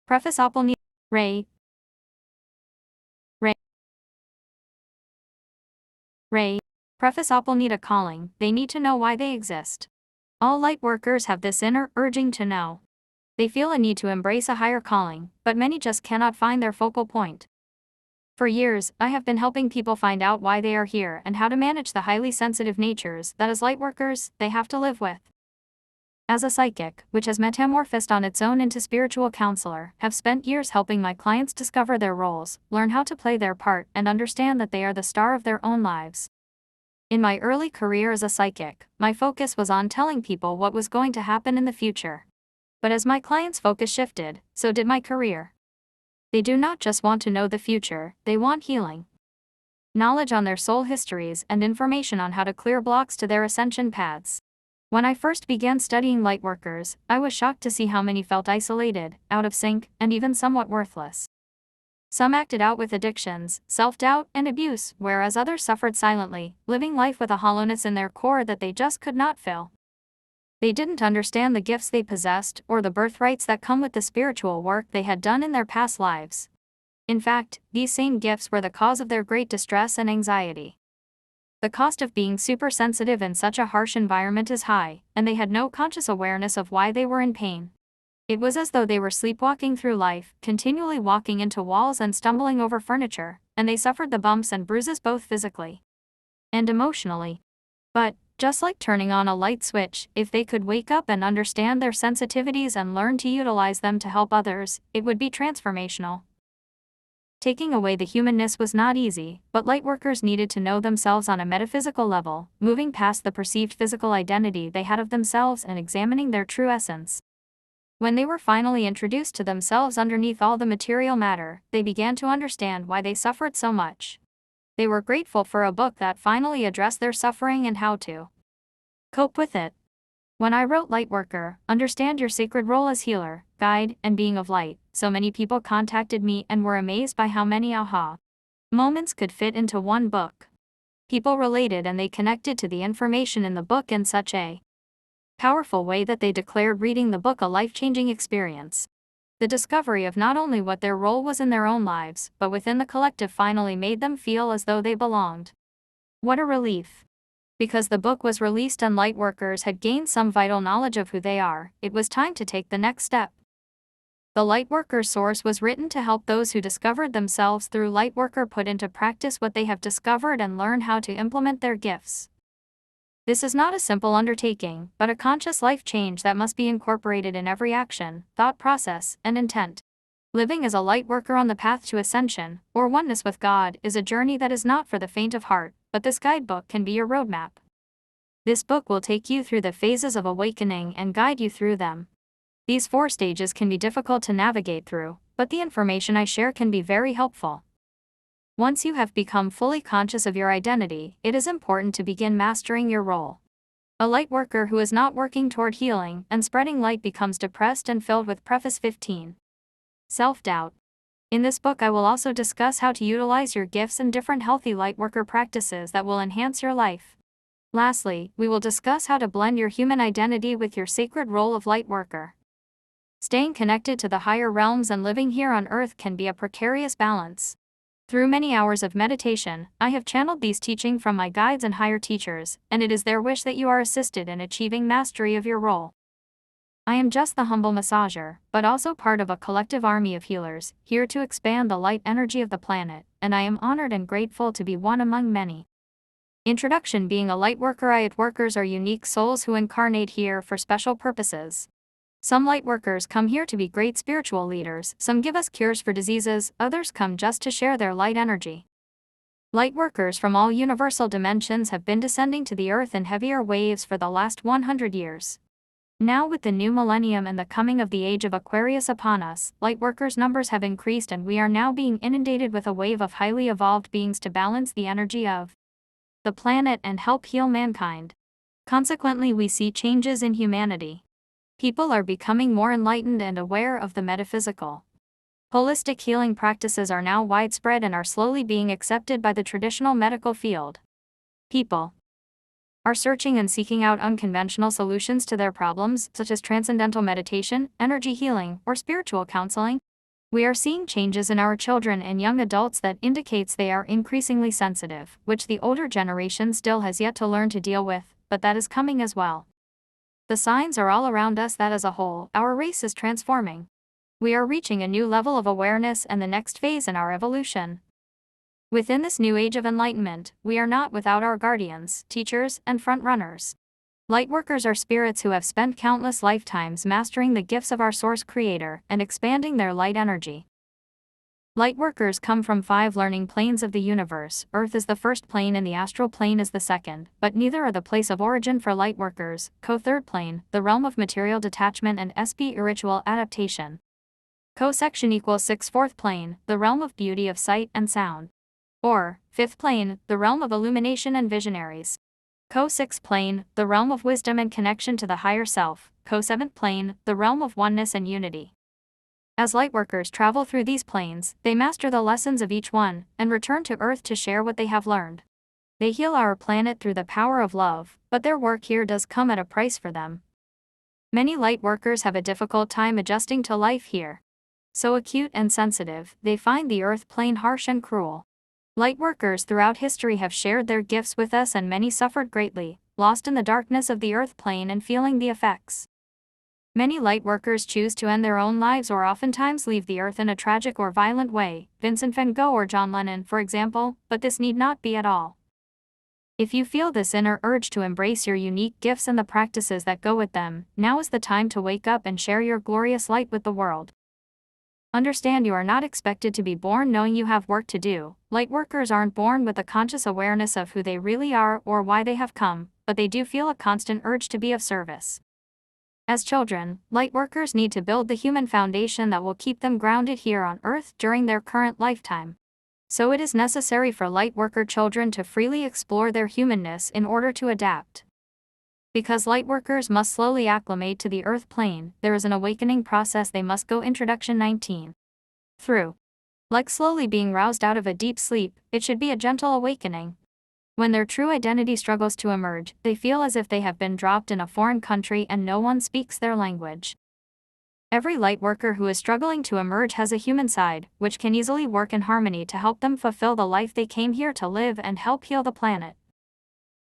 Preface Opal need Ray. Preface Opal need a calling, they need to know why they exist. All light workers have this inner urging to know. They feel a need to embrace a higher calling, but many just cannot find their focal point. For years, I have been helping people find out why they are here and how to manage the highly sensitive natures that as lightworkers, they have to live with. As a psychic, which has metamorphosed on its own into spiritual counselor, have spent years helping my clients discover their roles, learn how to play their part, and understand that they are the star of their own lives. In my early career as a psychic, my focus was on telling people what was going to happen in the future. But as my clients' focus shifted, so did my career. They do not just want to know the future, they want healing. Knowledge on their soul histories and information on how to clear blocks to their ascension paths. When I first began studying lightworkers, I was shocked to see how many felt isolated, out of sync, and even somewhat worthless. Some acted out with addictions, self-doubt, and abuse, whereas others suffered silently, living life with a hollowness in their core that they just could not fill. They didn't understand the gifts they possessed or the birthrights that come with the spiritual work they had done in their past lives. In fact, these same gifts were the cause of their great distress and anxiety. The cost of being super sensitive in such a harsh environment is high, and they had no conscious awareness of why they were in pain. It was as though they were sleepwalking through life, continually walking into walls and stumbling over furniture, and they suffered the bumps and bruises both physically and emotionally. But, just like turning on a light switch, if they could wake up and understand their sensitivities and learn to utilize them to help others, it would be transformational. Taking away the humanness was not easy, but lightworkers needed to know themselves on a metaphysical level, moving past the perceived physical identity they had of themselves and examining their true essence. When they were finally introduced to themselves underneath all the material matter, they began to understand why they suffered so much. They were grateful for a book that finally addressed their suffering and how to cope with it. When I wrote Lightworker, Understand Your Sacred Role as Healer, Guide, and Being of Light, so many people contacted me and were amazed by how many aha moments could fit into one book. People related and they connected to the information in the book in such a powerful way that they declared reading the book a life-changing experience. The discovery of not only what their role was in their own lives, but within the collective finally made them feel as though they belonged. What a relief! Because the book was released and lightworkers had gained some vital knowledge of who they are, it was time to take the next step. The Lightworker source was written to help those who discovered themselves through Lightworker put into practice what they have discovered and learn how to implement their gifts. This is not a simple undertaking, but a conscious life change that must be incorporated in every action, thought process, and intent. Living as a lightworker on the path to ascension, or oneness with God, is a journey that is not for the faint of heart, but this guidebook can be your roadmap. This book will take you through the phases of awakening and guide you through them. These 4 stages can be difficult to navigate through, but the information I share can be very helpful. Once you have become fully conscious of your identity, it is important to begin mastering your role. A lightworker who is not working toward healing and spreading light becomes depressed and filled with Preface 15. Self-doubt. In this book I will also discuss how to utilize your gifts and different healthy lightworker practices that will enhance your life. Lastly, we will discuss how to blend your human identity with your sacred role of lightworker. Staying connected to the higher realms and living here on earth can be a precarious balance. Through many hours of meditation, I have channeled these teachings from my guides and higher teachers, and it is their wish that you are assisted in achieving mastery of your role. I am just the humble massager, but also part of a collective army of healers, here to expand the light energy of the planet, and I am honored and grateful to be one among many. Introduction. Being a lightworker, lightworkers are unique souls who incarnate here for special purposes. Some lightworkers come here to be great spiritual leaders, some give us cures for diseases, others come just to share their light energy. Lightworkers from all universal dimensions have been descending to the earth in heavier waves for the last 100 years. Now with the new millennium and the coming of the age of Aquarius upon us, lightworkers' numbers have increased and we are now being inundated with a wave of highly evolved beings to balance the energy of the planet and help heal mankind. Consequently, we see changes in humanity. People are becoming more enlightened and aware of the metaphysical. Holistic healing practices are now widespread and are slowly being accepted by the traditional medical field. People are searching and seeking out unconventional solutions to their problems, such as transcendental meditation, energy healing, or spiritual counseling. We are seeing changes in our children and young adults that indicates they are increasingly sensitive, which the older generation still has yet to learn to deal with, but that is coming as well. The signs are all around us that as a whole, our race is transforming. We are reaching a new level of awareness and the next phase in our evolution. Within this new age of enlightenment, we are not without our guardians, teachers, and front-runners. Lightworkers are spirits who have spent countless lifetimes mastering the gifts of our Source Creator and expanding their light energy. Lightworkers come from 5 learning planes of the universe. Earth is the first plane and the astral plane is the second, but neither are the place of origin for Lightworkers. Co-third plane, the realm of material detachment and spiritual adaptation. Co-section equals 6th fourth plane, the realm of beauty of sight and sound. Or, 5th plane, the realm of illumination and visionaries. Co-6th plane, the realm of wisdom and connection to the higher self. Co-7th plane, the realm of oneness and unity. As Lightworkers travel through these planes, they master the lessons of each one, and return to Earth to share what they have learned. They heal our planet through the power of love, but their work here does come at a price for them. Many Lightworkers have a difficult time adjusting to life here. So acute and sensitive, they find the Earth plane harsh and cruel. Lightworkers throughout history have shared their gifts with us and many suffered greatly, lost in the darkness of the Earth plane and feeling the effects. Many Lightworkers choose to end their own lives or oftentimes leave the Earth in a tragic or violent way, Vincent van Gogh or John Lennon for example, but this need not be at all. If you feel this inner urge to embrace your unique gifts and the practices that go with them, now is the time to wake up and share your glorious light with the world. Understand you are not expected to be born knowing you have work to do. Lightworkers aren't born with a conscious awareness of who they really are or why they have come, but they do feel a constant urge to be of service. As children, Lightworkers need to build the human foundation that will keep them grounded here on Earth during their current lifetime. So it is necessary for Lightworker children to freely explore their humanness in order to adapt. Because Lightworkers must slowly acclimate to the Earth plane, there is an awakening process they must go. Introduction 19. Through. Like slowly being roused out of a deep sleep, it should be a gentle awakening. When their true identity struggles to emerge, they feel as if they have been dropped in a foreign country and no one speaks their language. Every Lightworker who is struggling to emerge has a human side, which can easily work in harmony to help them fulfill the life they came here to live and help heal the planet.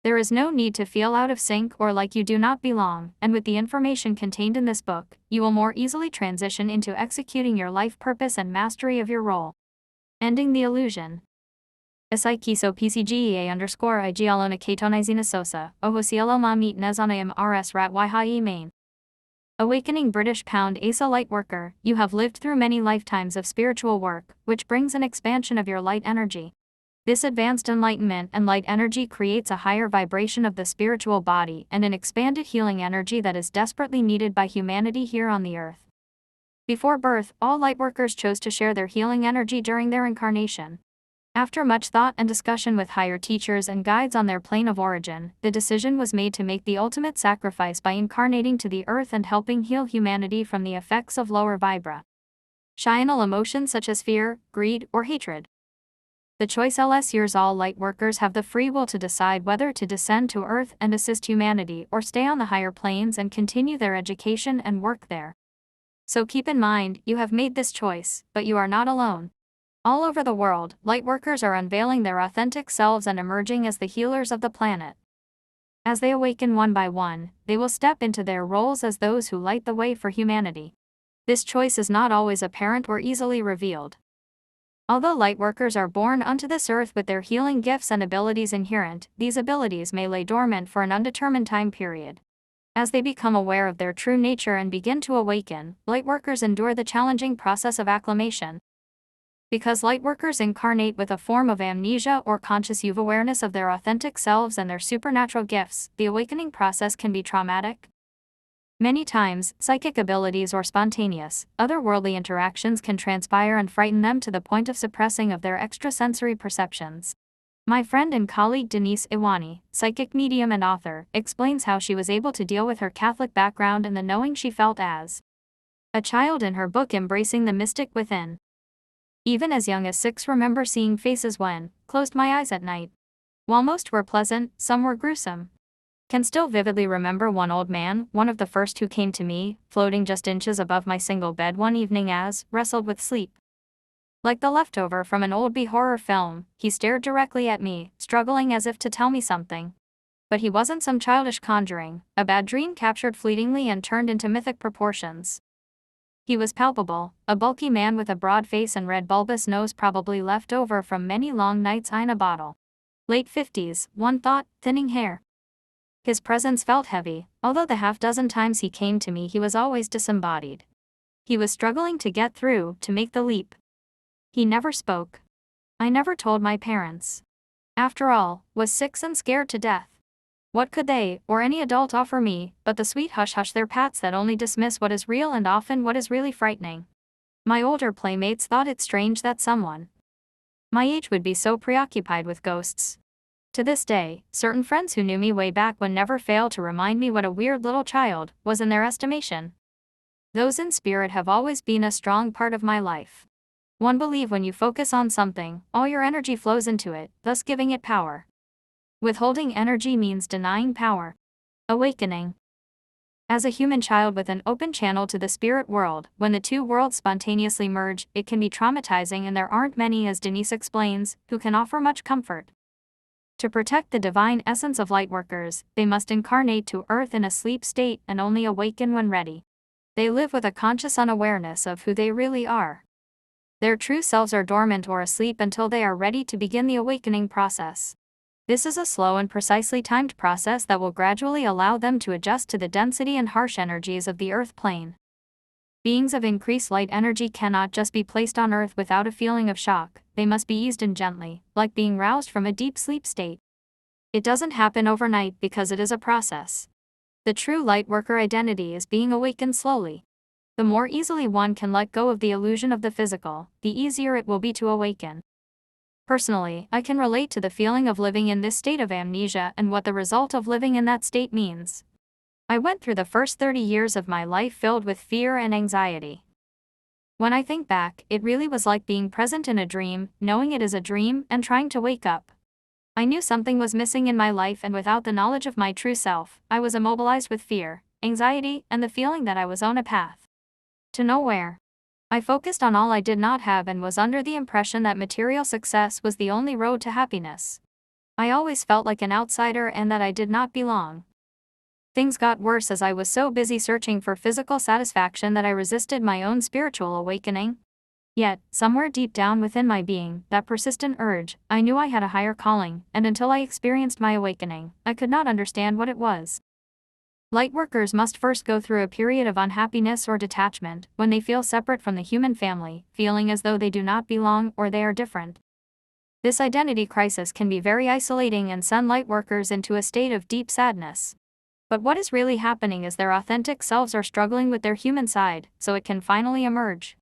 There is no need to feel out of sync or like you do not belong, and with the information contained in this book, you will more easily transition into executing your life purpose and mastery of your role. Ending the illusion. Esikiso PCGEA_IG alona ketonizina sosa, ohosielo ma meet nezanayam rs rat yhi main. Awakening British Pound Asa Lightworker, you have lived through many lifetimes of spiritual work, which brings an expansion of your light energy. This advanced enlightenment and light energy creates a higher vibration of the spiritual body and an expanded healing energy that is desperately needed by humanity here on the Earth. Before birth, all Lightworkers chose to share their healing energy during their incarnation. After much thought and discussion with higher teachers and guides on their plane of origin, the decision was made to make the ultimate sacrifice by incarnating to the Earth and helping heal humanity from the effects of lower vibrational emotions such as fear, greed, or hatred. The choice is yours. All Lightworkers have the free will to decide whether to descend to Earth and assist humanity or stay on the higher planes and continue their education and work there. So keep in mind, you have made this choice, but you are not alone. All over the world, Lightworkers are unveiling their authentic selves and emerging as the healers of the planet. As they awaken one by one, they will step into their roles as those who light the way for humanity. This choice is not always apparent or easily revealed. Although Lightworkers are born onto this earth with their healing gifts and abilities inherent, these abilities may lay dormant for an undetermined time period. As they become aware of their true nature and begin to awaken, Lightworkers endure the challenging process of acclimation. Because Lightworkers incarnate with a form of amnesia or conscious awareness of their authentic selves and their supernatural gifts, the awakening process can be traumatic. Many times, psychic abilities or spontaneous, otherworldly interactions can transpire and frighten them to the point of suppressing of their extrasensory perceptions. My friend and colleague Denise Iwani, psychic medium and author, explains how she was able to deal with her Catholic background and the knowing she felt as a child in her book Embracing the Mystic Within. Even as young as 6, remember seeing faces when closed my eyes at night. While most were pleasant, some were gruesome. Can still vividly remember one old man, one of the first who came to me, floating just inches above my single bed one evening as, wrestled with sleep. Like the leftover from an old B-horror film, he stared directly at me, struggling as if to tell me something. But he wasn't some childish conjuring, a bad dream captured fleetingly and turned into mythic proportions. He was palpable, a bulky man with a broad face and red bulbous nose probably left over from many long nights in a bottle. Late 50s, one thought, thinning hair. His presence felt heavy, although the half-dozen times he came to me he was always disembodied. He was struggling to get through, to make the leap. He never spoke. I never told my parents. After all, was sick and scared to death. What could they, or any adult offer me, but the sweet hush-hush their pats that only dismiss what is real and often what is really frightening? My older playmates thought it strange that someone my age would be so preoccupied with ghosts. To this day, certain friends who knew me way back when never fail to remind me what a weird little child was in their estimation. Those in spirit have always been a strong part of my life. One believe when you focus on something, all your energy flows into it, thus giving it power. Withholding energy means denying power. Awakening. As a human child with an open channel to the spirit world, when the two worlds spontaneously merge, it can be traumatizing and there aren't many, as Denise explains, who can offer much comfort. To protect the divine essence of Lightworkers, they must incarnate to Earth in a sleep state and only awaken when ready. They live with a conscious unawareness of who they really are. Their true selves are dormant or asleep until they are ready to begin the awakening process. This is a slow and precisely timed process that will gradually allow them to adjust to the density and harsh energies of the Earth plane. Beings of increased light energy cannot just be placed on Earth without a feeling of shock, they must be eased in gently, like being roused from a deep sleep state. It doesn't happen overnight because it is a process. The true Lightworker identity is being awakened slowly. The more easily one can let go of the illusion of the physical, the easier it will be to awaken. Personally, I can relate to the feeling of living in this state of amnesia and what the result of living in that state means. I went through the first 30 years of my life filled with fear and anxiety. When I think back, it really was like being present in a dream, knowing it is a dream, and trying to wake up. I knew something was missing in my life, and without the knowledge of my true self, I was immobilized with fear, anxiety, and the feeling that I was on a path to nowhere. I focused on all I did not have and was under the impression that material success was the only road to happiness. I always felt like an outsider and that I did not belong. Things got worse as I was so busy searching for physical satisfaction that I resisted my own spiritual awakening. Yet, somewhere deep down within my being, that persistent urge, I knew I had a higher calling, and until I experienced my awakening, I could not understand what it was. Lightworkers must first go through a period of unhappiness or detachment, when they feel separate from the human family, feeling as though they do not belong or they are different. This identity crisis can be very isolating and send Lightworkers into a state of deep sadness. But what is really happening is their authentic selves are struggling with their human side, so it can finally emerge.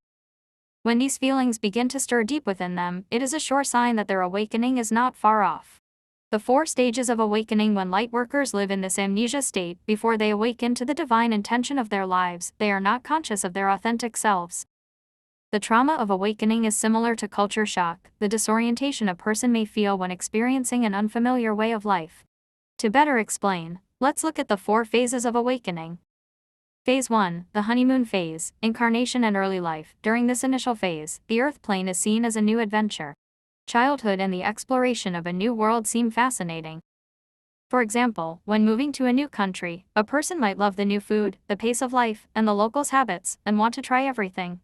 When these feelings begin to stir deep within them, it is a sure sign that their awakening is not far off. The 4 stages of awakening. When Lightworkers live in this amnesia state, before they awaken to the divine intention of their lives, they are not conscious of their authentic selves. The trauma of awakening is similar to culture shock, the disorientation a person may feel when experiencing an unfamiliar way of life. To better explain, let's look at the 4 phases of awakening. Phase 1, the honeymoon phase, incarnation and early life. During this initial phase, the Earth plane is seen as a new adventure. Childhood and the exploration of a new world seem fascinating. For example, when moving to a new country, a person might love the new food, the pace of life, and the locals' habits, and want to try everything.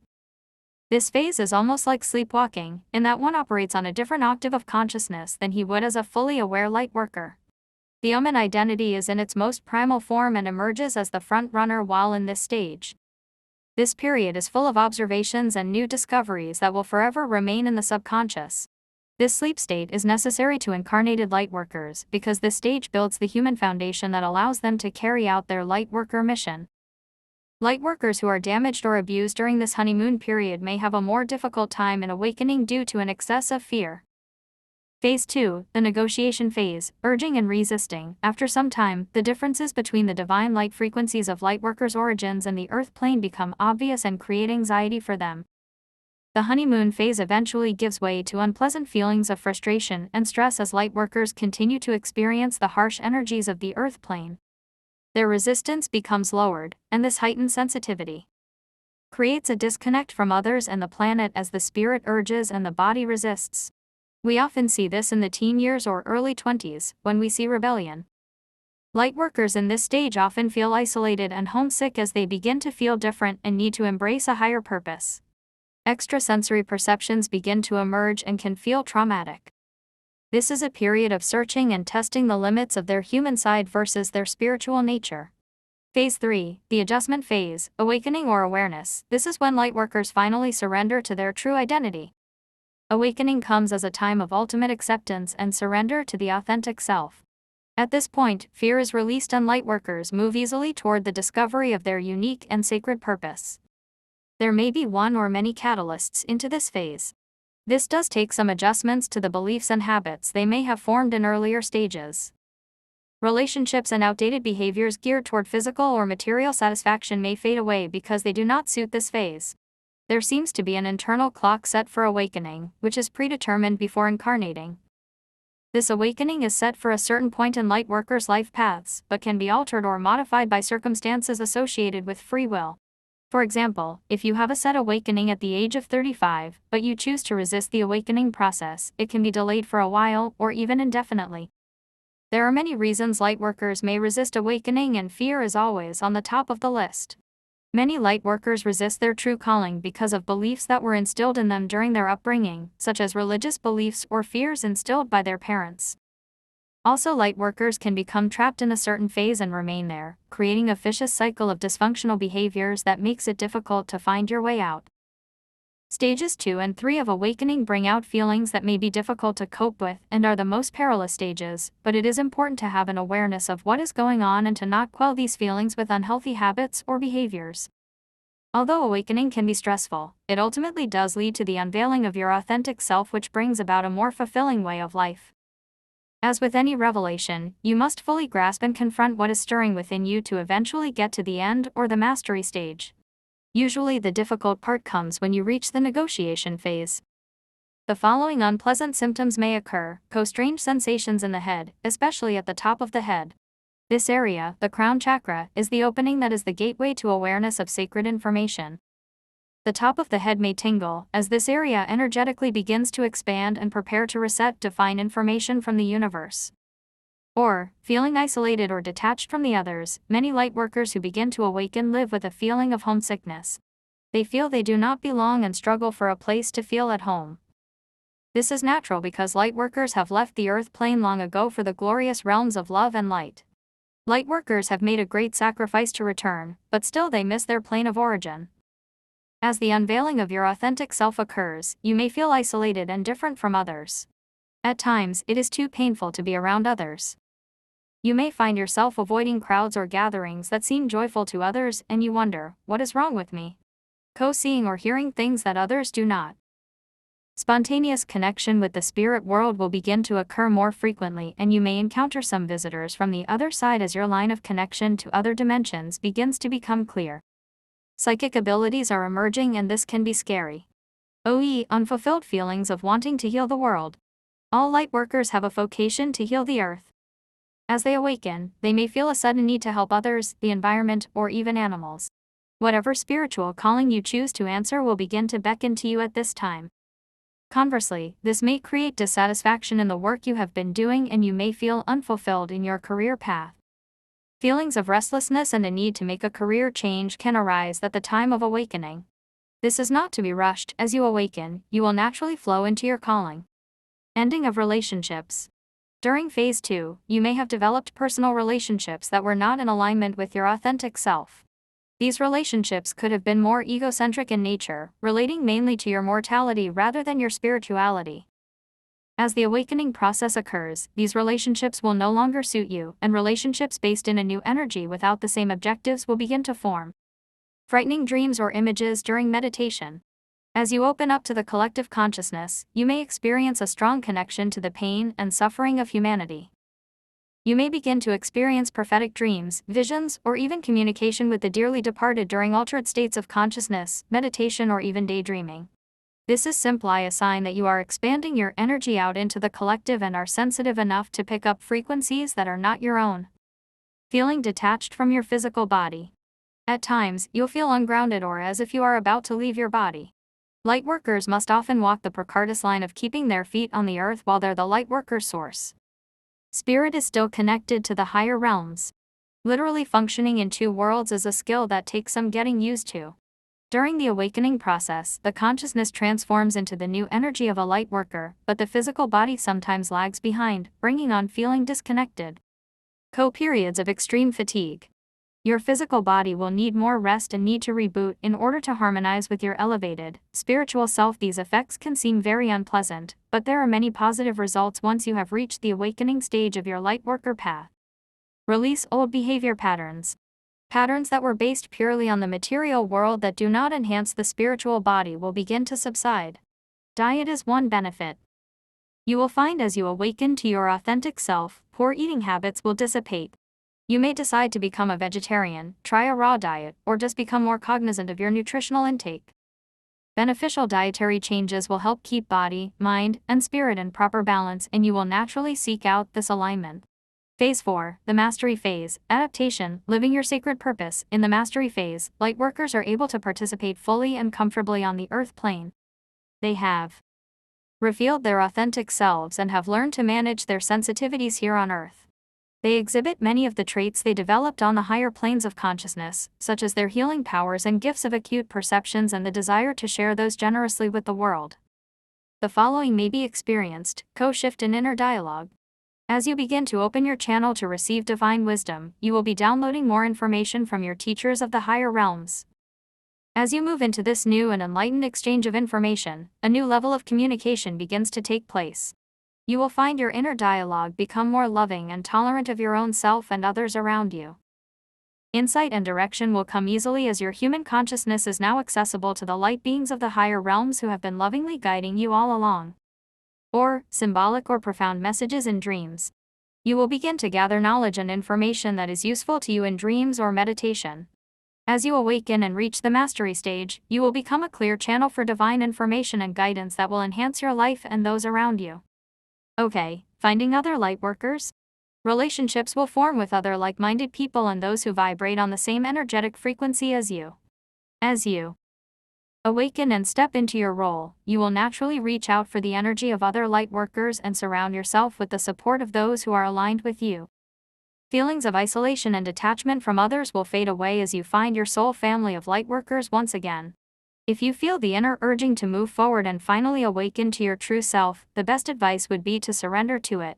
This phase is almost like sleepwalking, in that one operates on a different octave of consciousness than he would as a fully aware Lightworker. The human identity is in its most primal form and emerges as the front runner while in this stage. This period is full of observations and new discoveries that will forever remain in the subconscious. This sleep state is necessary to incarnated Lightworkers because this stage builds the human foundation that allows them to carry out their Lightworker mission. Lightworkers who are damaged or abused during this honeymoon period may have a more difficult time in awakening due to an excess of fear. Phase 2, the negotiation phase, urging and resisting. After some time, the differences between the divine light frequencies of Lightworkers' origins and the Earth plane become obvious and create anxiety for them. The honeymoon phase eventually gives way to unpleasant feelings of frustration and stress as lightworkers continue to experience the harsh energies of the earth plane. Their resistance becomes lowered, and this heightened sensitivity creates a disconnect from others and the planet as the spirit urges and the body resists. We often see this in the teen years or early 20s, when we see rebellion. Lightworkers in this stage often feel isolated and homesick as they begin to feel different and need to embrace a higher purpose. Extrasensory perceptions begin to emerge and can feel traumatic. This is a period of searching and testing the limits of their human side versus their spiritual nature. Phase 3, the adjustment phase, awakening or awareness. This is when lightworkers finally surrender to their true identity. Awakening comes as a time of ultimate acceptance and surrender to the authentic self. At this point, fear is released and lightworkers move easily toward the discovery of their unique and sacred purpose. There may be one or many catalysts into this phase. This does take some adjustments to the beliefs and habits they may have formed in earlier stages. Relationships and outdated behaviors geared toward physical or material satisfaction may fade away because they do not suit this phase. There seems to be an internal clock set for awakening, which is predetermined before incarnating. This awakening is set for a certain point in lightworkers' life paths, but can be altered or modified by circumstances associated with free will. For example, if you have a set awakening at the age of 35, but you choose to resist the awakening process, it can be delayed for a while or even indefinitely. There are many reasons lightworkers may resist awakening, and fear is always on the top of the list. Many lightworkers resist their true calling because of beliefs that were instilled in them during their upbringing, such as religious beliefs or fears instilled by their parents. Also, lightworkers can become trapped in a certain phase and remain there, creating a vicious cycle of dysfunctional behaviors that makes it difficult to find your way out. Stages 2 and 3 of awakening bring out feelings that may be difficult to cope with and are the most perilous stages, but it is important to have an awareness of what is going on and to not quell these feelings with unhealthy habits or behaviors. Although awakening can be stressful, it ultimately does lead to the unveiling of your authentic self, which brings about a more fulfilling way of life. As with any revelation, you must fully grasp and confront what is stirring within you to eventually get to the end or the mastery stage. Usually the difficult part comes when you reach the negotiation phase. The following unpleasant symptoms may occur: strange sensations in the head, especially at the top of the head. This area, the crown chakra, is the opening that is the gateway to awareness of sacred information. The top of the head may tingle, as this area energetically begins to expand and prepare to reset divine information from the universe. Or, feeling isolated or detached from the others, many lightworkers who begin to awaken live with a feeling of homesickness. They feel they do not belong and struggle for a place to feel at home. This is natural because lightworkers have left the earth plane long ago for the glorious realms of love and light. Lightworkers have made a great sacrifice to return, but still they miss their plane of origin. As the unveiling of your authentic self occurs, you may feel isolated and different from others. At times, it is too painful to be around others. You may find yourself avoiding crowds or gatherings that seem joyful to others, and you wonder, what is wrong with me? Seeing or hearing things that others do not. Spontaneous connection with the spirit world will begin to occur more frequently, and you may encounter some visitors from the other side as your line of connection to other dimensions begins to become clear. Psychic abilities are emerging, and this can be scary. Unfulfilled feelings of wanting to heal the world. All lightworkers have a vocation to heal the earth. As they awaken, they may feel a sudden need to help others, the environment, or even animals. Whatever spiritual calling you choose to answer will begin to beckon to you at this time. Conversely, this may create dissatisfaction in the work you have been doing, and you may feel unfulfilled in your career path. Feelings of restlessness and a need to make a career change can arise at the time of awakening. This is not to be rushed. As you awaken, you will naturally flow into your calling. Ending of relationships. During phase 2, you may have developed personal relationships that were not in alignment with your authentic self. These relationships could have been more egocentric in nature, relating mainly to your mortality rather than your spirituality. As the awakening process occurs, these relationships will no longer suit you, and relationships based in a new energy without the same objectives will begin to form. Frightening dreams or images during meditation. As you open up to the collective consciousness, you may experience a strong connection to the pain and suffering of humanity. You may begin to experience prophetic dreams, visions, or even communication with the dearly departed during altered states of consciousness, meditation, or even daydreaming. This is simply a sign that you are expanding your energy out into the collective and are sensitive enough to pick up frequencies that are not your own. Feeling detached from your physical body. At times, you'll feel ungrounded or as if you are about to leave your body. Lightworkers must often walk the precarious line of keeping their feet on the earth while they're the lightworker source. Spirit is still connected to the higher realms. Literally functioning in two worlds is a skill that takes some getting used to. During the awakening process, the consciousness transforms into the new energy of a lightworker, but the physical body sometimes lags behind, bringing on feeling disconnected. Periods of extreme fatigue. Your physical body will need more rest and need to reboot in order to harmonize with your elevated, spiritual self. These effects can seem very unpleasant, but there are many positive results once you have reached the awakening stage of your lightworker path. Release old behavior patterns. Patterns that were based purely on the material world that do not enhance the spiritual body will begin to subside. Diet is one benefit. You will find as you awaken to your authentic self, poor eating habits will dissipate. You may decide to become a vegetarian, try a raw diet, or just become more cognizant of your nutritional intake. Beneficial dietary changes will help keep body, mind, and spirit in proper balance, and you will naturally seek out this alignment. Phase 4, the Mastery Phase, Adaptation, Living Your Sacred Purpose. In the Mastery Phase, Lightworkers are able to participate fully and comfortably on the earth plane. They have revealed their authentic selves and have learned to manage their sensitivities here on earth. They exhibit many of the traits they developed on the higher planes of consciousness, such as their healing powers and gifts of acute perceptions and the desire to share those generously with the world. The following may be experienced: co-shift and inner dialogue. As you begin to open your channel to receive divine wisdom, you will be downloading more information from your teachers of the higher realms. As you move into this new and enlightened exchange of information, a new level of communication begins to take place. You will find your inner dialogue become more loving and tolerant of your own self and others around you. Insight and direction will come easily as your human consciousness is now accessible to the light beings of the higher realms who have been lovingly guiding you all along. Or, symbolic or profound messages in dreams. You will begin to gather knowledge and information that is useful to you in dreams or meditation. As you awaken and reach the mastery stage, you will become a clear channel for divine information and guidance that will enhance your life and those around you. Okay, finding other lightworkers? Relationships will form with other like-minded people and those who vibrate on the same energetic frequency as you. As you awaken and step into your role, you will naturally reach out for the energy of other lightworkers and surround yourself with the support of those who are aligned with you. Feelings of isolation and detachment from others will fade away as you find your soul family of lightworkers once again. If you feel the inner urging to move forward and finally awaken to your true self, the best advice would be to surrender to it.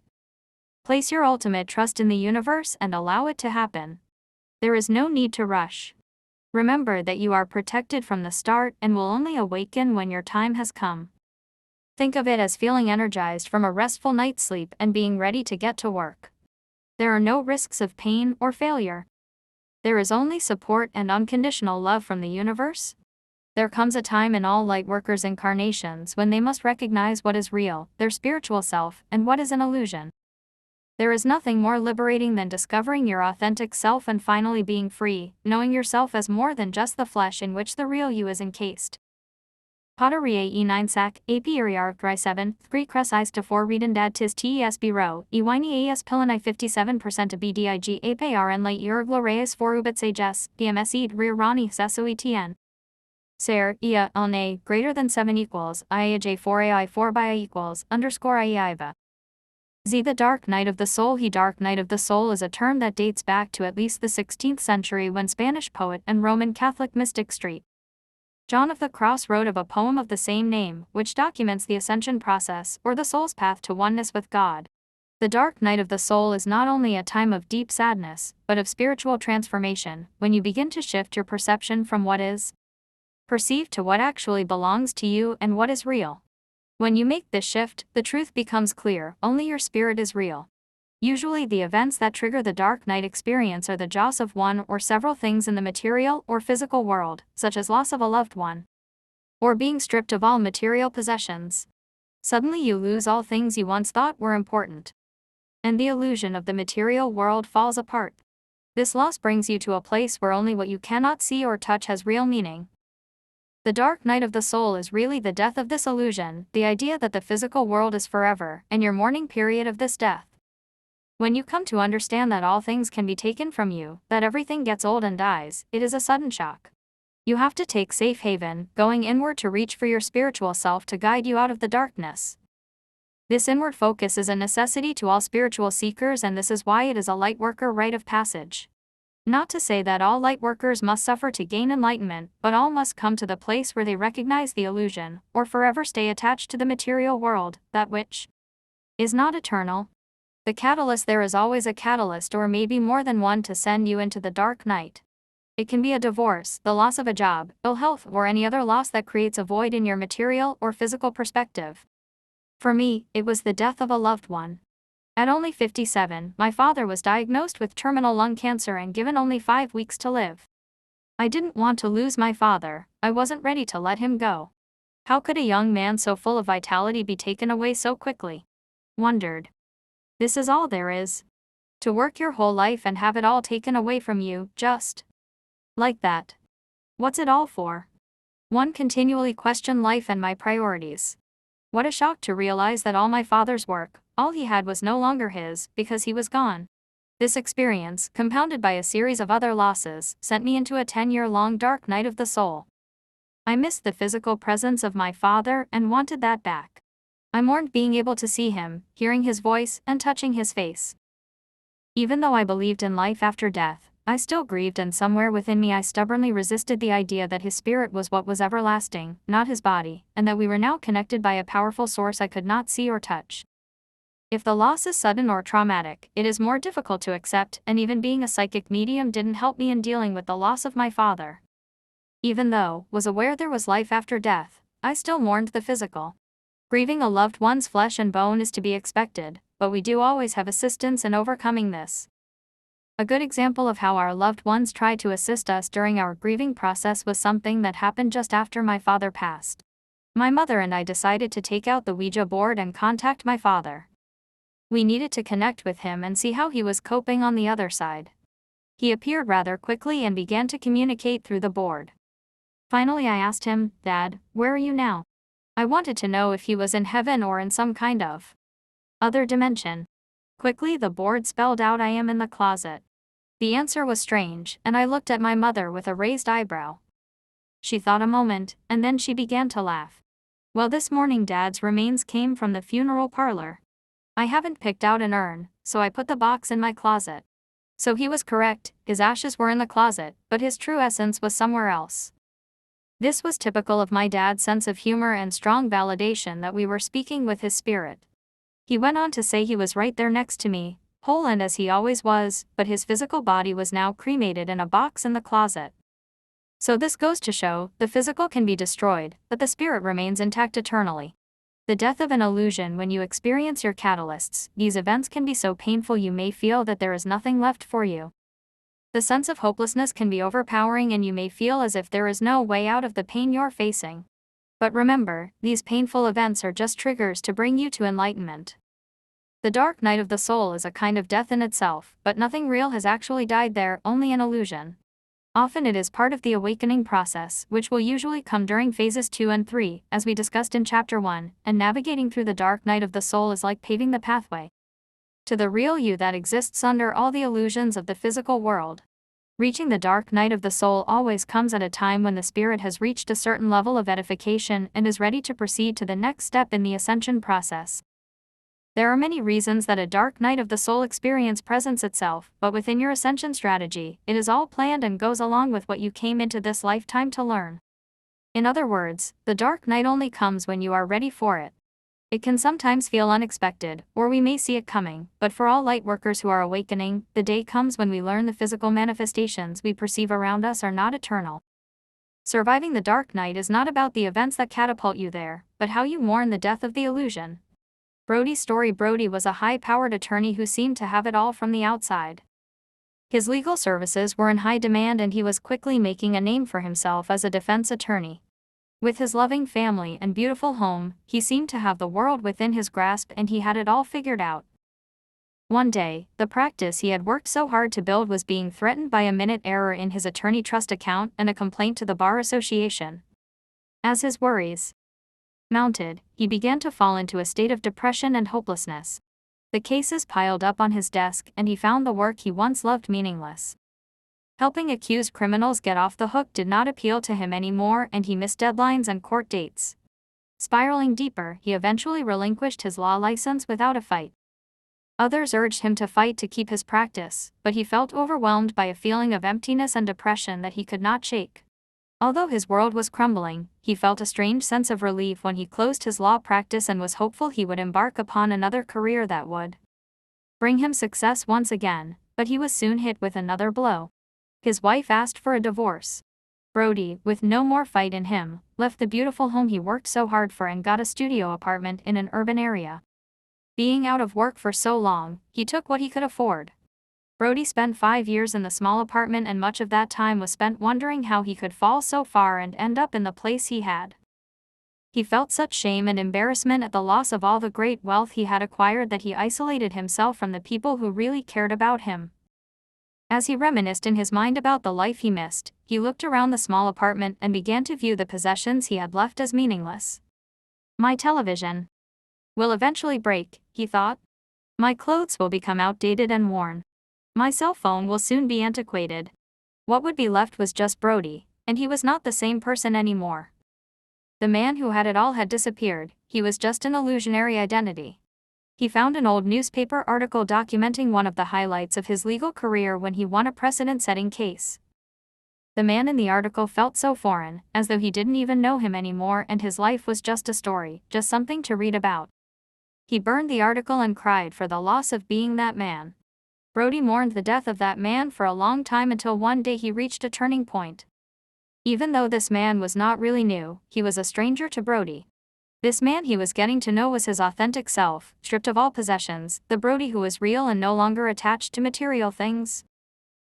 Place your ultimate trust in the universe and allow it to happen. There is no need to rush. Remember that you are protected from the start and will only awaken when your time has come. Think of it as feeling energized from a restful night's sleep and being ready to get to work. There are no risks of pain or failure. There is only support and unconditional love from the universe. There comes a time in all lightworkers' incarnations when they must recognize what is real, their spiritual self, and what is an illusion. There is nothing more liberating than discovering your authentic self and finally being free, knowing yourself as more than just the flesh in which the real you is encased. Pottery E9 sac, AP Iriar 7, 3 Cress Ice to 4 Readendad Tis TESB Row, Ewini AS Pillen 57% of BDIG APRN Light Urgla Reyes 4 Ubits AJS, DMS Eid Rear Rani Sesuetn. Ser, Ia, Elne, greater than 7 equals, IAJ 4 AI 4 by I equals, underscore IAIVA. Z. The Dark Night of the Soul. Dark Night of the Soul is a term that dates back to at least the 16th century when Spanish poet and Roman Catholic mystic St. John of the Cross wrote of a poem of the same name, which documents the ascension process, or the soul's path to oneness with God. The dark night of the soul is not only a time of deep sadness, but of spiritual transformation, when you begin to shift your perception from what is perceived to what actually belongs to you and what is real. When you make this shift, the truth becomes clear: only your spirit is real. Usually the events that trigger the dark night experience are the loss of one or several things in the material or physical world, such as loss of a loved one, or being stripped of all material possessions. Suddenly you lose all things you once thought were important, and the illusion of the material world falls apart. This loss brings you to a place where only what you cannot see or touch has real meaning. The dark night of the soul is really the death of this illusion, the idea that the physical world is forever, and your mourning period of this death. When you come to understand that all things can be taken from you, that everything gets old and dies, it is a sudden shock. You have to take safe haven, going inward to reach for your spiritual self to guide you out of the darkness. This inward focus is a necessity to all spiritual seekers, and this is why it is a lightworker rite of passage. Not to say that all lightworkers must suffer to gain enlightenment, but all must come to the place where they recognize the illusion, or forever stay attached to the material world, that which is not eternal. The catalyst: there is always a catalyst, or maybe more than one, to send you into the dark night. It can be a divorce, the loss of a job, ill health, or any other loss that creates a void in your material or physical perspective. For me, it was the death of a loved one. At only 57, my father was diagnosed with terminal lung cancer and given only 5 weeks to live. I didn't want to lose my father, I wasn't ready to let him go. How could a young man so full of vitality be taken away so quickly? Wondered. This is all there is. To work your whole life and have it all taken away from you, just like that. What's it all for? One continually questioned life and my priorities. What a shock to realize that all my father's work, all he had, was no longer his, because he was gone. This experience, compounded by a series of other losses, sent me into a 10-year-long dark night of the soul. I missed the physical presence of my father and wanted that back. I mourned being able to see him, hearing his voice, and touching his face. Even though I believed in life after death, I still grieved, and somewhere within me I stubbornly resisted the idea that his spirit was what was everlasting, not his body, and that we were now connected by a powerful source I could not see or touch. If the loss is sudden or traumatic, it is more difficult to accept, and even being a psychic medium didn't help me in dealing with the loss of my father. Even though I was aware there was life after death, I still mourned the physical. Grieving a loved one's flesh and bone is to be expected, but we do always have assistance in overcoming this. A good example of how our loved ones tried to assist us during our grieving process was something that happened just after my father passed. My mother and I decided to take out the Ouija board and contact my father. We needed to connect with him and see how he was coping on the other side. He appeared rather quickly and began to communicate through the board. Finally I asked him, "Dad, where are you now?" I wanted to know if he was in heaven or in some kind of other dimension. Quickly the board spelled out, "I am in the closet." The answer was strange, and I looked at my mother with a raised eyebrow. She thought a moment, and then she began to laugh. "Well, this morning Dad's remains came from the funeral parlor. I haven't picked out an urn, so I put the box in my closet." So he was correct, his ashes were in the closet, but his true essence was somewhere else. This was typical of my dad's sense of humor and strong validation that we were speaking with his spirit. He went on to say he was right there next to me, whole and as he always was, but his physical body was now cremated in a box in the closet. So this goes to show, the physical can be destroyed, but the spirit remains intact eternally. The death of an illusion: when you experience your catalysts, these events can be so painful you may feel that there is nothing left for you. The sense of hopelessness can be overpowering and you may feel as if there is no way out of the pain you're facing. But remember, these painful events are just triggers to bring you to enlightenment. The dark night of the soul is a kind of death in itself, but nothing real has actually died there, only an illusion. Often it is part of the awakening process, which will usually come during phases 2 and 3, as we discussed in Chapter 1, and navigating through the dark night of the soul is like paving the pathway to the real you that exists under all the illusions of the physical world. Reaching the dark night of the soul always comes at a time when the spirit has reached a certain level of edification and is ready to proceed to the next step in the ascension process. There are many reasons that a dark night of the soul experience presents itself, but within your ascension strategy, it is all planned and goes along with what you came into this lifetime to learn. In other words, the dark night only comes when you are ready for it. It can sometimes feel unexpected, or we may see it coming, but for all lightworkers who are awakening, the day comes when we learn the physical manifestations we perceive around us are not eternal. Surviving the dark night is not about the events that catapult you there, but how you mourn the death of the illusion. Brody's story: Brody was a high-powered attorney who seemed to have it all from the outside. His legal services were in high demand and he was quickly making a name for himself as a defense attorney. With his loving family and beautiful home, he seemed to have the world within his grasp and he had it all figured out. One day, the practice he had worked so hard to build was being threatened by a minute error in his attorney trust account and a complaint to the Bar Association. As his worries mounted, he began to fall into a state of depression and hopelessness. The cases piled up on his desk, and he found the work he once loved meaningless. Helping accused criminals get off the hook did not appeal to him anymore, and he missed deadlines and court dates. Spiraling deeper, he eventually relinquished his law license without a fight. Others urged him to fight to keep his practice, but he felt overwhelmed by a feeling of emptiness and depression that he could not shake. Although his world was crumbling, he felt a strange sense of relief when he closed his law practice and was hopeful he would embark upon another career that would bring him success once again, but he was soon hit with another blow. His wife asked for a divorce. Brody, with no more fight in him, left the beautiful home he worked so hard for and got a studio apartment in an urban area. Being out of work for so long, he took what he could afford. Brody spent 5 years in the small apartment, and much of that time was spent wondering how he could fall so far and end up in the place he had. He felt such shame and embarrassment at the loss of all the great wealth he had acquired that he isolated himself from the people who really cared about him. As he reminisced in his mind about the life he missed, he looked around the small apartment and began to view the possessions he had left as meaningless. My television will eventually break, he thought. My clothes will become outdated and worn. My cell phone will soon be antiquated. What would be left was just Brody, and he was not the same person anymore. The man who had it all had disappeared, he was just an illusionary identity. He found an old newspaper article documenting one of the highlights of his legal career when he won a precedent-setting case. The man in the article felt so foreign, as though he didn't even know him anymore, and his life was just a story, just something to read about. He burned the article and cried for the loss of being that man. Brody mourned the death of that man for a long time until one day he reached a turning point. Even though this man was not really new, he was a stranger to Brody. This man he was getting to know was his authentic self, stripped of all possessions, the Brody who was real and no longer attached to material things.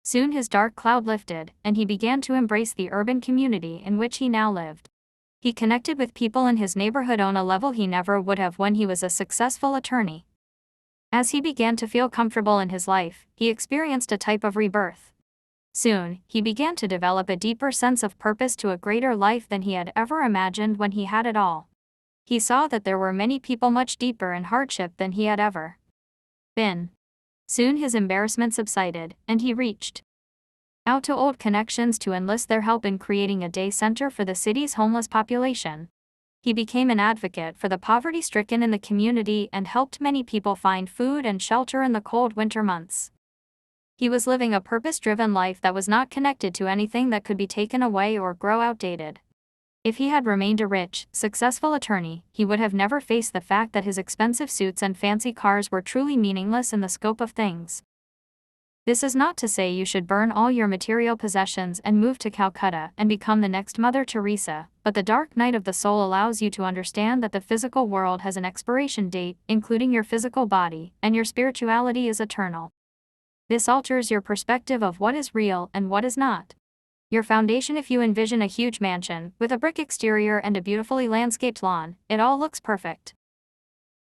Soon his dark cloud lifted, and he began to embrace the urban community in which he now lived. He connected with people in his neighborhood on a level he never would have when he was a successful attorney. As he began to feel comfortable in his life, he experienced a type of rebirth. Soon, he began to develop a deeper sense of purpose to a greater life than he had ever imagined when he had it all. He saw that there were many people much deeper in hardship than he had ever been. Soon his embarrassment subsided, and he reached out to old connections to enlist their help in creating a day center for the city's homeless population. He became an advocate for the poverty-stricken in the community and helped many people find food and shelter in the cold winter months. He was living a purpose-driven life that was not connected to anything that could be taken away or grow outdated. If he had remained a rich, successful attorney, he would have never faced the fact that his expensive suits and fancy cars were truly meaningless in the scope of things. This is not to say you should burn all your material possessions and move to Calcutta and become the next Mother Teresa, but the dark night of the soul allows you to understand that the physical world has an expiration date, including your physical body, and your spirituality is eternal. This alters your perspective of what is real and what is not. Your foundation. If you envision a huge mansion, with a brick exterior and a beautifully landscaped lawn, it all looks perfect.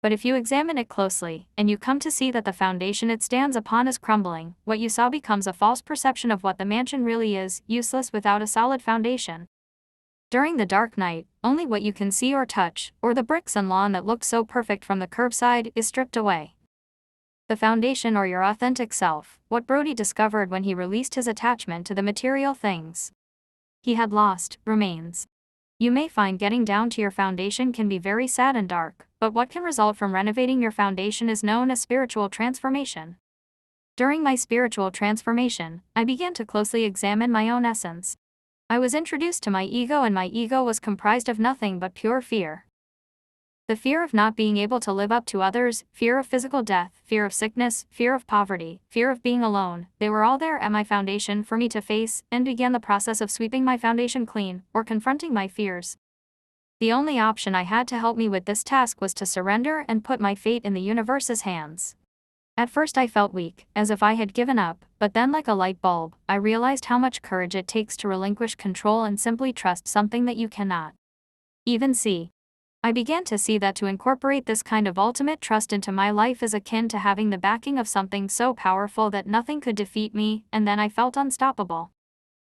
But if you examine it closely, and you come to see that the foundation it stands upon is crumbling, what you saw becomes a false perception of what the mansion really is, useless without a solid foundation. During the dark night, only what you can see or touch, or the bricks and lawn that looked so perfect from the curbside, is stripped away. The foundation, or your authentic self, what Brody discovered when he released his attachment to the material things he had lost, remains. You may find getting down to your foundation can be very sad and dark, but what can result from renovating your foundation is known as spiritual transformation. During my spiritual transformation, I began to closely examine my own essence. I was introduced to my ego, and my ego was comprised of nothing but pure fear. The fear of not being able to live up to others, fear of physical death, fear of sickness, fear of poverty, fear of being alone, they were all there at my foundation for me to face, and began the process of sweeping my foundation clean, or confronting my fears. The only option I had to help me with this task was to surrender and put my fate in the universe's hands. At first I felt weak, as if I had given up, but then, like a light bulb, I realized how much courage it takes to relinquish control and simply trust something that you cannot even see. I began to see that to incorporate this kind of ultimate trust into my life is akin to having the backing of something so powerful that nothing could defeat me, and then I felt unstoppable.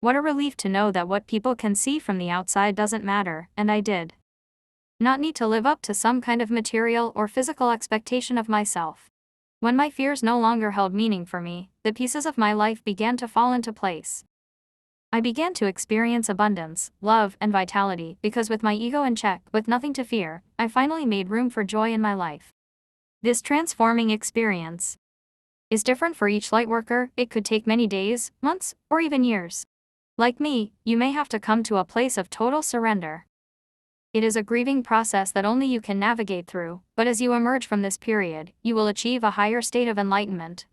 What a relief to know that what people can see from the outside doesn't matter, and I did not need to live up to some kind of material or physical expectation of myself. When my fears no longer held meaning for me, the pieces of my life began to fall into place. I began to experience abundance, love, and vitality because with my ego in check, with nothing to fear, I finally made room for joy in my life. This transforming experience is different for each lightworker. It could take many days, months, or even years. Like me, you may have to come to a place of total surrender. It is a grieving process that only you can navigate through, but as you emerge from this period, you will achieve a higher state of enlightenment.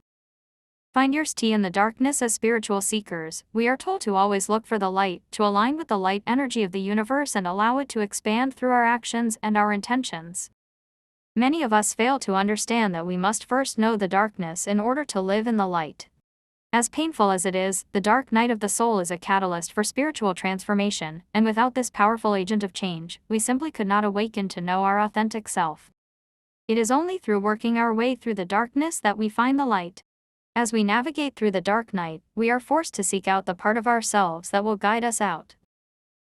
Find your tea in the darkness. As spiritual seekers, we are told to always look for the light, to align with the light energy of the universe and allow it to expand through our actions and our intentions. Many of us fail to understand that we must first know the darkness in order to live in the light. As painful as it is, the dark night of the soul is a catalyst for spiritual transformation, and without this powerful agent of change, we simply could not awaken to know our authentic self. It is only through working our way through the darkness that we find the light. As we navigate through the dark night, we are forced to seek out the part of ourselves that will guide us out.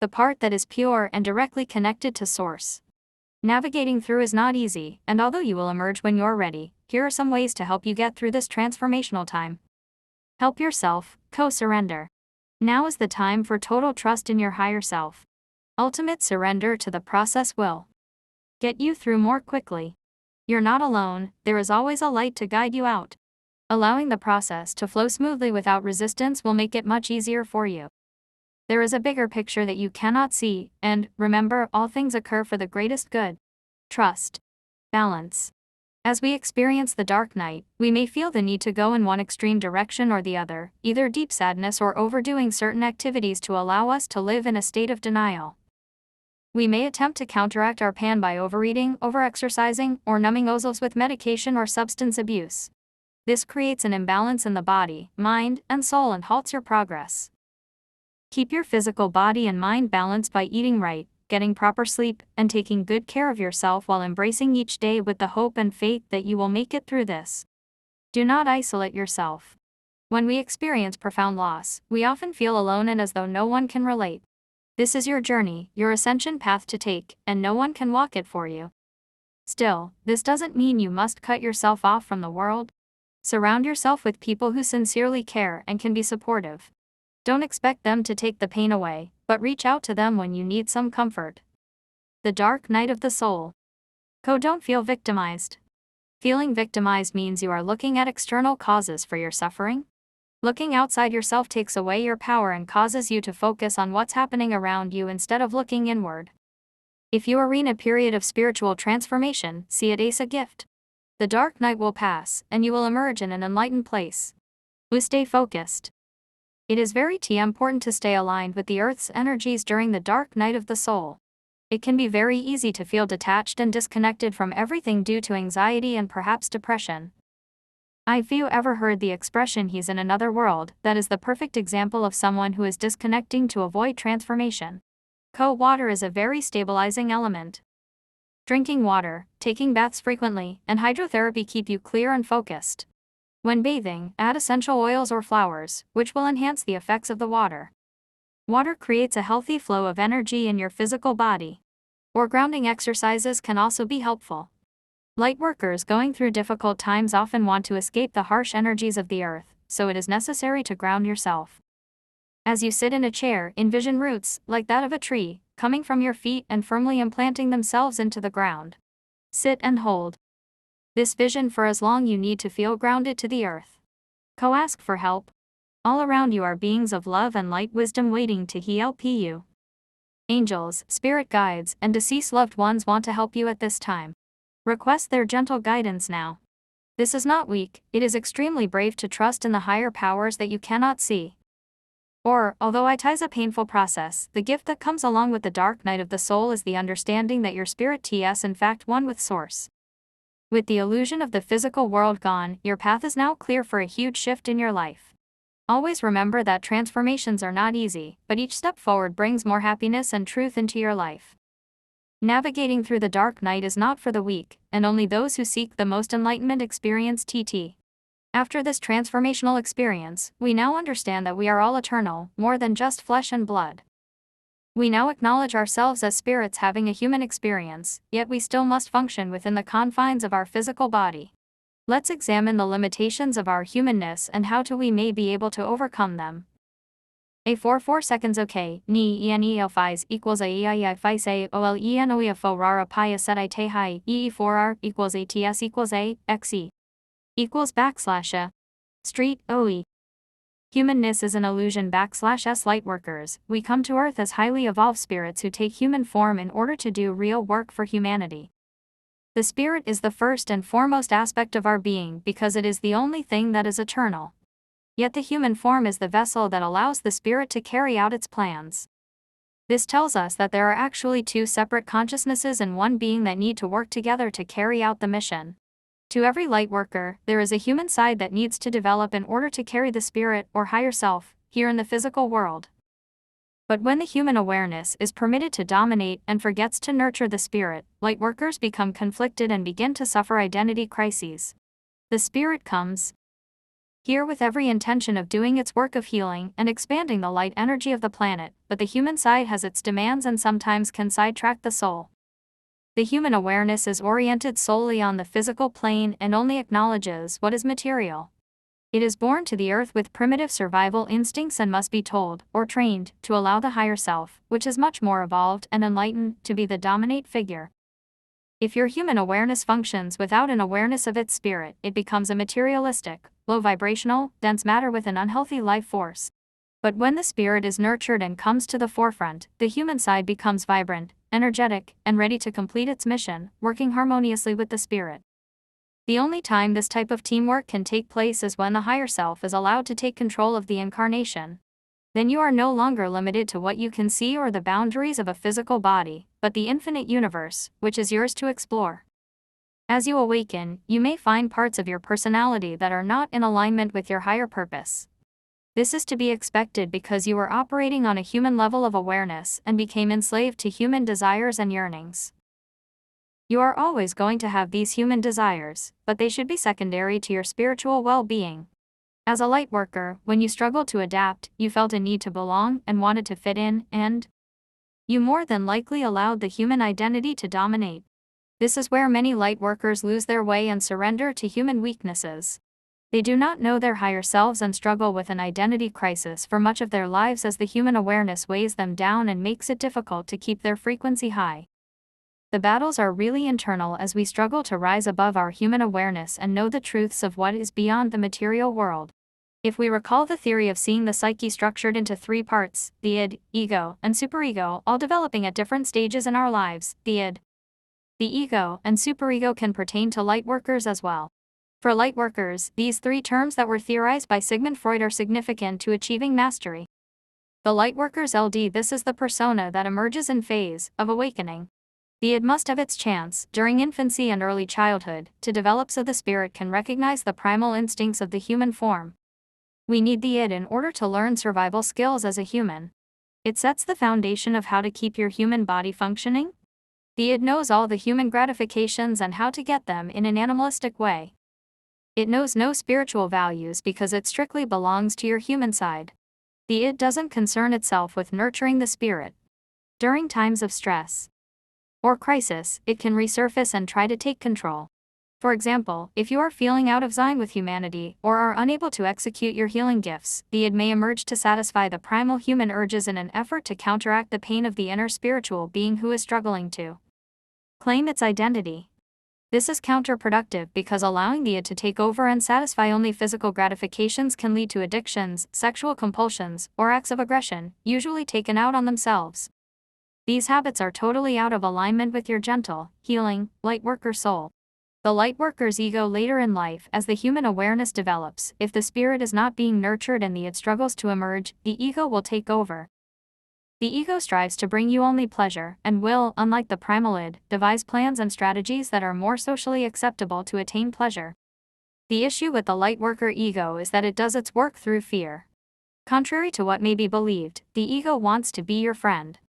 The part that is pure and directly connected to Source. Navigating through is not easy, and although you will emerge when you're ready, here are some ways to help you get through this transformational time. Help yourself, co-surrender. Now is the time for total trust in your higher self. Ultimate surrender to the process will get you through more quickly. You're not alone, there is always a light to guide you out. Allowing the process to flow smoothly without resistance will make it much easier for you. There is a bigger picture that you cannot see, and, remember, all things occur for the greatest good. Trust. Balance. As we experience the dark night, we may feel the need to go in one extreme direction or the other, either deep sadness or overdoing certain activities to allow us to live in a state of denial. We may attempt to counteract our pain by overeating, overexercising, or numbing ourselves with medication or substance abuse. This creates an imbalance in the body, mind, and soul and halts your progress. Keep your physical body and mind balanced by eating right, getting proper sleep, and taking good care of yourself while embracing each day with the hope and faith that you will make it through this. Do not isolate yourself. When we experience profound loss, we often feel alone and as though no one can relate. This is your journey, your ascension path to take, and no one can walk it for you. Still, this doesn't mean you must cut yourself off from the world. Surround yourself with people who sincerely care and can be supportive. Don't expect them to take the pain away, but reach out to them when you need some comfort. The dark night of the soul. Don't feel victimized. Feeling victimized means you are looking at external causes for your suffering. Looking outside yourself takes away your power and causes you to focus on what's happening around you instead of looking inward. If you are in a period of spiritual transformation, see it as a gift. The dark night will pass, and you will emerge in an enlightened place. Stay focused. It is very important to stay aligned with the Earth's energies during the dark night of the soul. It can be very easy to feel detached and disconnected from everything due to anxiety and perhaps depression. Have you ever heard the expression "he's in another world"? That is the perfect example of someone who is disconnecting to avoid transformation. Water is a very stabilizing element. Drinking water, taking baths frequently, and hydrotherapy keep you clear and focused. When bathing, add essential oils or flowers, which will enhance the effects of the water. Water creates a healthy flow of energy in your physical body. Or grounding exercises can also be helpful. Lightworkers going through difficult times often want to escape the harsh energies of the earth, so it is necessary to ground yourself. As you sit in a chair, envision roots, like that of a tree, coming from your feet and firmly implanting themselves into the ground. Sit and hold this vision for as long you need to feel grounded to the earth. Ask for help. All around you are beings of love and light wisdom waiting to help you. Angels, spirit guides, and deceased loved ones want to help you at this time. Request their gentle guidance now. This is not weak, it is extremely brave to trust in the higher powers that you cannot see. Although it is a painful process, the gift that comes along with the dark night of the soul is the understanding that your spirit is in fact one with Source. With the illusion of the physical world gone, your path is now clear for a huge shift in your life. Always remember that transformations are not easy, but each step forward brings more happiness and truth into your life. Navigating through the dark night is not for the weak, and only those who seek the most enlightenment experience TT. After this transformational experience, we now understand that we are all eternal, more than just flesh and blood. We now acknowledge ourselves as spirits having a human experience, yet we still must function within the confines of our physical body. Let's examine the limitations of our humanness and how we may be able to overcome them. A 4 seconds okay, ni eni phis equals a ei phis a ol eno fo rara pi set I te hi e 4r equals ats equals a xe equals / a street oe. Humanness is an illusion / s Lightworkers. We come to Earth as highly evolved spirits who take human form in order to do real work for humanity. The spirit is the first and foremost aspect of our being because it is the only thing that is eternal. Yet the human form is the vessel that allows the spirit to carry out its plans. This tells us that there are actually two separate consciousnesses in one being that need to work together to carry out the mission. To every Lightworker, there is a human side that needs to develop in order to carry the spirit or higher self here in the physical world. But when the human awareness is permitted to dominate and forgets to nurture the spirit, Lightworkers become conflicted and begin to suffer identity crises. The spirit comes here with every intention of doing its work of healing and expanding the light energy of the planet, but the human side has its demands and sometimes can sidetrack the soul. The human awareness is oriented solely on the physical plane and only acknowledges what is material. It is born to the earth with primitive survival instincts and must be told, or trained, to allow the higher self, which is much more evolved and enlightened, to be the dominant figure. If your human awareness functions without an awareness of its spirit, it becomes a materialistic, low-vibrational, dense matter with an unhealthy life force. But when the spirit is nurtured and comes to the forefront, the human side becomes vibrant, energetic, and ready to complete its mission, working harmoniously with the spirit. The only time this type of teamwork can take place is when the higher self is allowed to take control of the incarnation. Then you are no longer limited to what you can see or the boundaries of a physical body, but the infinite universe, which is yours to explore. As you awaken, you may find parts of your personality that are not in alignment with your higher purpose. This is to be expected because you are operating on a human level of awareness and became enslaved to human desires and yearnings. You are always going to have these human desires, but they should be secondary to your spiritual well-being. As a Lightworker, when you struggled to adapt, you felt a need to belong and wanted to fit in, and you more than likely allowed the human identity to dominate. This is where many Lightworkers lose their way and surrender to human weaknesses. They do not know their higher selves and struggle with an identity crisis for much of their lives as the human awareness weighs them down and makes it difficult to keep their frequency high. The battles are really internal as we struggle to rise above our human awareness and know the truths of what is beyond the material world. If we recall the theory of seeing the psyche structured into three parts, the id, ego, and superego, all developing at different stages in our lives, the id, the ego, and superego can pertain to Lightworkers as well. For Lightworkers, these three terms that were theorized by Sigmund Freud are significant to achieving mastery. The Lightworker's LD. This is the persona that emerges in phase of awakening. The id must have its chance, during infancy and early childhood, to develop so the spirit can recognize the primal instincts of the human form. We need the id in order to learn survival skills as a human. It sets the foundation of how to keep your human body functioning. The id knows all the human gratifications and how to get them in an animalistic way. It knows no spiritual values because it strictly belongs to your human side. The id doesn't concern itself with nurturing the spirit. During times of stress or crisis, it can resurface and try to take control. For example, if you are feeling out of line with humanity or are unable to execute your healing gifts, the id may emerge to satisfy the primal human urges in an effort to counteract the pain of the inner spiritual being who is struggling to claim its identity. This is counterproductive because allowing the id to take over and satisfy only physical gratifications can lead to addictions, sexual compulsions, or acts of aggression, usually taken out on themselves. These habits are totally out of alignment with your gentle, healing, Lightworker soul. The Lightworker's ego later in life, as the human awareness develops, if the spirit is not being nurtured and the id struggles to emerge, the ego will take over. The ego strives to bring you only pleasure and will, unlike the primal id, devise plans and strategies that are more socially acceptable to attain pleasure. The issue with the Lightworker ego is that it does its work through fear. Contrary to what may be believed, the ego wants to be your friend.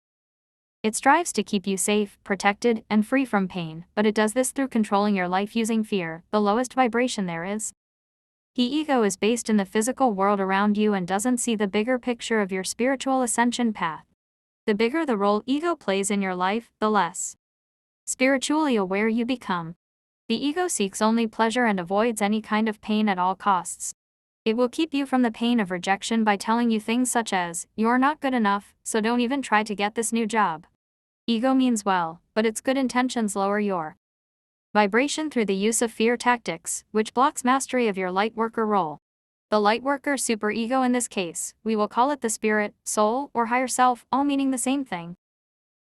It strives to keep you safe, protected, and free from pain, but it does this through controlling your life using fear, the lowest vibration there is. The ego is based in the physical world around you and doesn't see the bigger picture of your spiritual ascension path. The bigger the role ego plays in your life, the less spiritually aware you become. The ego seeks only pleasure and avoids any kind of pain at all costs. It will keep you from the pain of rejection by telling you things such as, "You're not good enough, so don't even try to get this new job." Ego means well, but its good intentions lower your vibration through the use of fear tactics, which blocks mastery of your Lightworker role. The Lightworker superego in this case, we will call it the spirit, soul, or higher self, all meaning the same thing.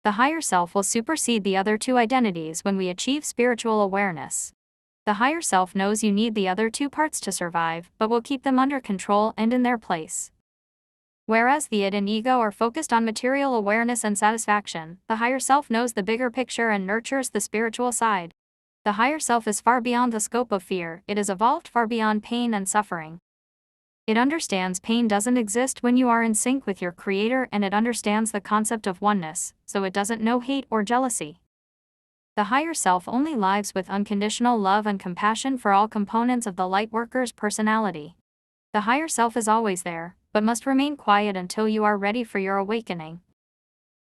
The higher self will supersede the other two identities when we achieve spiritual awareness. The higher self knows you need the other two parts to survive, but will keep them under control and in their place. Whereas the id and ego are focused on material awareness and satisfaction, the higher self knows the bigger picture and nurtures the spiritual side. The higher self is far beyond the scope of fear, it is evolved far beyond pain and suffering. It understands pain doesn't exist when you are in sync with your creator, and it understands the concept of oneness, so it doesn't know hate or jealousy. The higher self only lives with unconditional love and compassion for all components of the Lightworker's personality. The higher self is always there, but must remain quiet until you are ready for your awakening.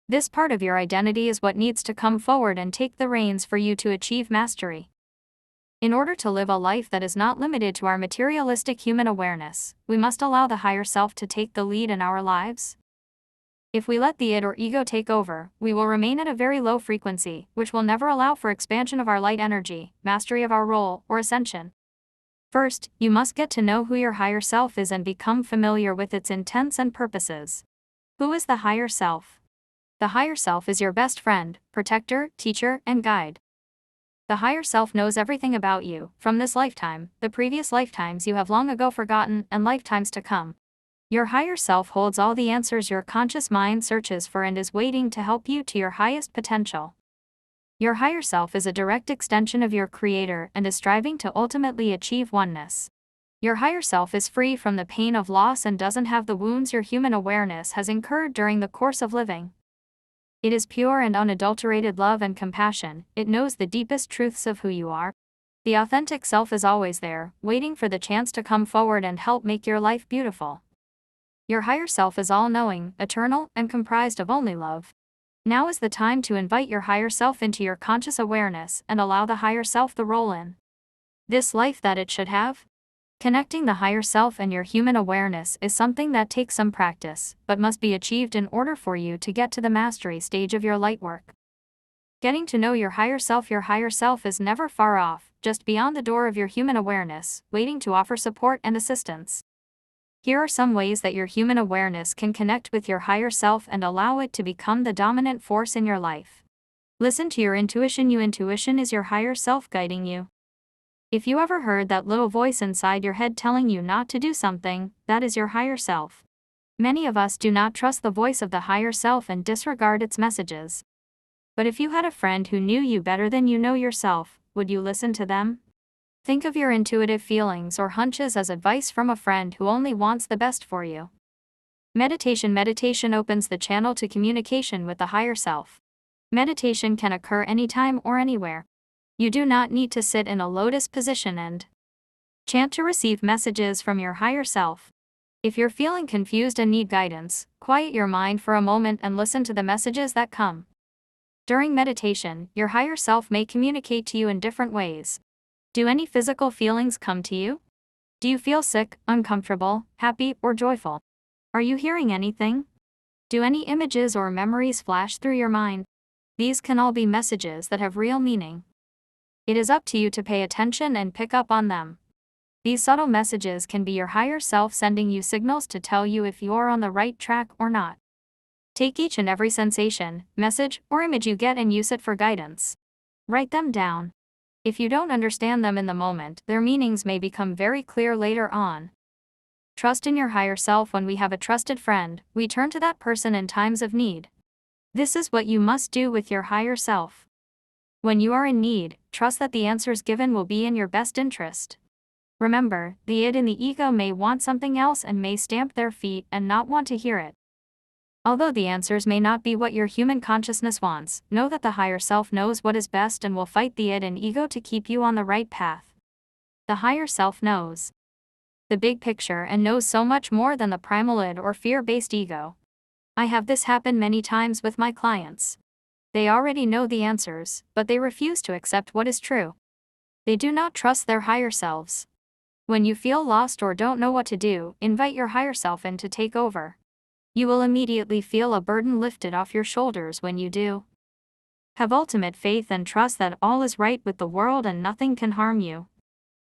This part of your identity is what needs to come forward and take the reins for you to achieve mastery. In order to live a life that is not limited to our materialistic human awareness, we must allow the higher self to take the lead in our lives. If we let the id or ego take over, we will remain at a very low frequency, which will never allow for expansion of our light energy, mastery of our role, or ascension. First, you must get to know who your higher self is and become familiar with its intents and purposes. Who is the higher self? The higher self is your best friend, protector, teacher, and guide. The higher self knows everything about you, from this lifetime, the previous lifetimes you have long ago forgotten, and lifetimes to come. Your higher self holds all the answers your conscious mind searches for and is waiting to help you to your highest potential. Your higher self is a direct extension of your creator and is striving to ultimately achieve oneness. Your higher self is free from the pain of loss and doesn't have the wounds your human awareness has incurred during the course of living. It is pure and unadulterated love and compassion, it knows the deepest truths of who you are. The authentic self is always there, waiting for the chance to come forward and help make your life beautiful. Your higher self is all-knowing, eternal, and comprised of only love. Now is the time to invite your higher self into your conscious awareness and allow the higher self the role in this life that it should have. Connecting the higher self and your human awareness is something that takes some practice, but must be achieved in order for you to get to the mastery stage of your light work. Getting to know your higher self is never far off, just beyond the door of your human awareness, waiting to offer support and assistance. Here are some ways that your human awareness can connect with your higher self and allow it to become the dominant force in your life. Listen to your intuition. Your intuition is your higher self guiding you. If you ever heard that little voice inside your head telling you not to do something, that is your higher self. Many of us do not trust the voice of the higher self and disregard its messages. But if you had a friend who knew you better than you know yourself, would you listen to them? Think of your intuitive feelings or hunches as advice from a friend who only wants the best for you. Meditation. Meditation opens the channel to communication with the higher self. Meditation can occur anytime or anywhere. You do not need to sit in a lotus position and chant to receive messages from your higher self. If you're feeling confused and need guidance, quiet your mind for a moment and listen to the messages that come. During meditation, your higher self may communicate to you in different ways. Do any physical feelings come to you? Do you feel sick, uncomfortable, happy, or joyful? Are you hearing anything? Do any images or memories flash through your mind? These can all be messages that have real meaning. It is up to you to pay attention and pick up on them. These subtle messages can be your higher self sending you signals to tell you if you're on the right track or not. Take each and every sensation, message, or image you get and use it for guidance. Write them down. If you don't understand them in the moment, their meanings may become very clear later on. Trust in your higher self. When we have a trusted friend, we turn to that person in times of need. This is what you must do with your higher self. When you are in need, trust that the answers given will be in your best interest. Remember, the id and the ego may want something else and may stamp their feet and not want to hear it. Although the answers may not be what your human consciousness wants, know that the higher self knows what is best and will fight the id and ego to keep you on the right path. The higher self knows. the big picture and knows so much more than the primal id or fear-based ego. I have this happen many times with my clients. They already know the answers, but they refuse to accept what is true. They do not trust their higher selves. When you feel lost or don't know what to do, invite your higher self in to take over. You will immediately feel a burden lifted off your shoulders when you do. Have ultimate faith and trust that all is right with the world and nothing can harm you.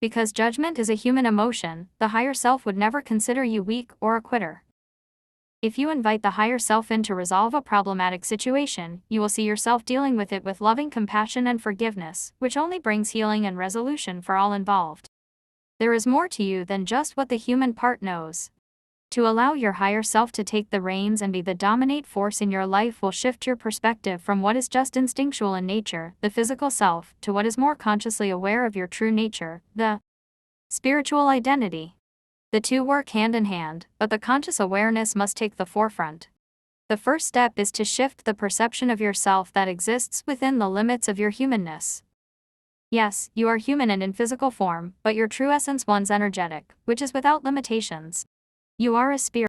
Because judgment is a human emotion, the higher self would never consider you weak or a quitter. If you invite the higher self in to resolve a problematic situation, you will see yourself dealing with it with loving compassion and forgiveness, which only brings healing and resolution for all involved. There is more to you than just what the human part knows. To allow your higher self to take the reins and be the dominant force in your life will shift your perspective from what is just instinctual in nature, the physical self, to what is more consciously aware of your true nature, the spiritual identity. The two work hand in hand, but the conscious awareness must take the forefront. The first step is to shift the perception of yourself that exists within the limits of your humanness. Yes, you are human and in physical form, but your true essence one's energetic, which is without limitations. You are a spirit.